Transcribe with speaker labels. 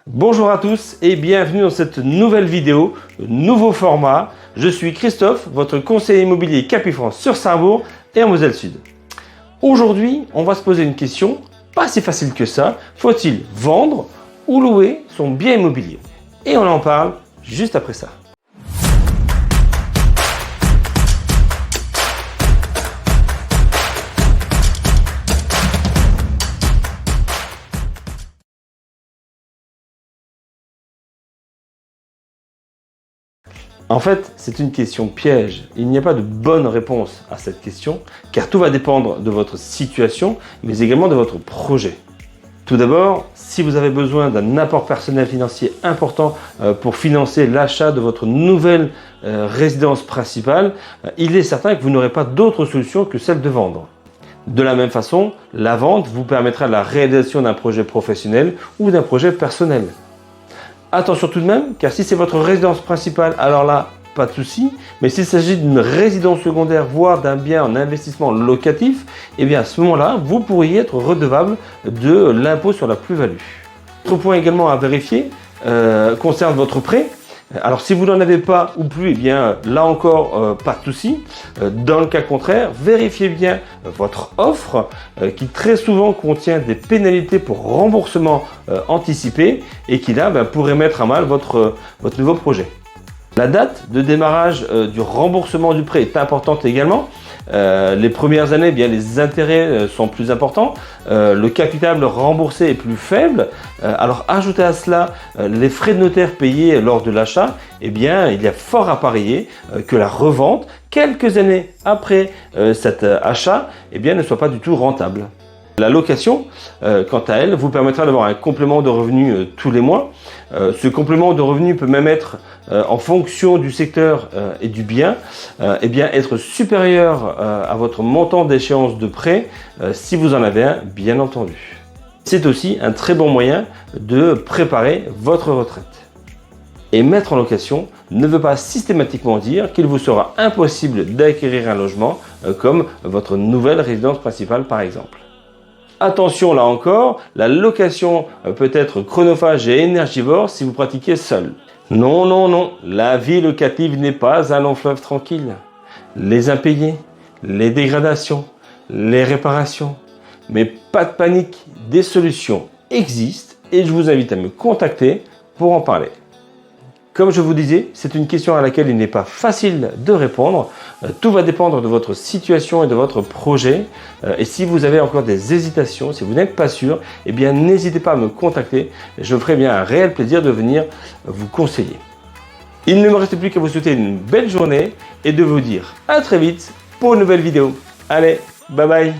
Speaker 1: Bonjour à tous et bienvenue dans cette nouvelle vidéo, nouveau format. Je suis Christophe, votre conseiller immobilier Capifrance sur Sarrebourg et en Moselle-Sud. Aujourd'hui, on va se poser une question, pas si facile que ça. Faut-il vendre ou louer son bien immobilier? Et on en parle juste après ça. En fait, c'est une question piège. Il n'y a pas de bonne réponse à cette question, car tout va dépendre de votre situation, mais également de votre projet. Tout d'abord, si vous avez besoin d'un apport personnel financier important pour financer l'achat de votre nouvelle résidence principale, il est certain que vous n'aurez pas d'autre solution que celle de vendre. De la même façon, la vente vous permettra la réalisation d'un projet professionnel ou d'un projet personnel. Attention tout de même, car si c'est votre résidence principale, alors là, pas de souci. Mais s'il s'agit d'une résidence secondaire, voire d'un bien en investissement locatif, eh bien à ce moment-là, vous pourriez être redevable de l'impôt sur la plus-value. Autre point également à vérifier concerne votre prêt. Alors si vous n'en avez pas ou plus, eh bien là encore pas de souci. Dans le cas contraire, vérifiez bien votre offre qui très souvent contient des pénalités pour remboursement anticipé et qui là pourrait mettre à mal votre nouveau projet. La date de démarrage du remboursement du prêt est importante également. Les premières années, bien, les intérêts sont plus importants, le capital remboursé est plus faible. Alors ajoutez à cela les frais de notaire payés lors de l'achat, eh bien, il y a fort à parier que la revente, quelques années après cet achat, eh bien, ne soit pas du tout rentable. La location, quant à elle, vous permettra d'avoir un complément de revenus tous les mois. Ce complément de revenus peut même être, en fonction du secteur et du bien, eh bien être supérieur à votre montant d'échéance de prêt, si vous en avez un, bien entendu. C'est aussi un très bon moyen de préparer votre retraite. Et mettre en location ne veut pas systématiquement dire qu'il vous sera impossible d'acquérir un logement comme votre nouvelle résidence principale par exemple. Attention là encore, la location peut être chronophage et énergivore si vous pratiquez seul. Non, non, non, la vie locative n'est pas un long fleuve tranquille. Les impayés, les dégradations, les réparations. Mais pas de panique, des solutions existent et je vous invite à me contacter pour en parler. Comme je vous disais, c'est une question à laquelle il n'est pas facile de répondre. Tout va dépendre de votre situation et de votre projet. Et si vous avez encore des hésitations, si vous n'êtes pas sûr, eh bien n'hésitez pas à me contacter. Je me ferai bien un réel plaisir de venir vous conseiller. Il ne me reste plus qu'à vous souhaiter une belle journée et de vous dire à très vite pour une nouvelle vidéo. Allez, bye bye!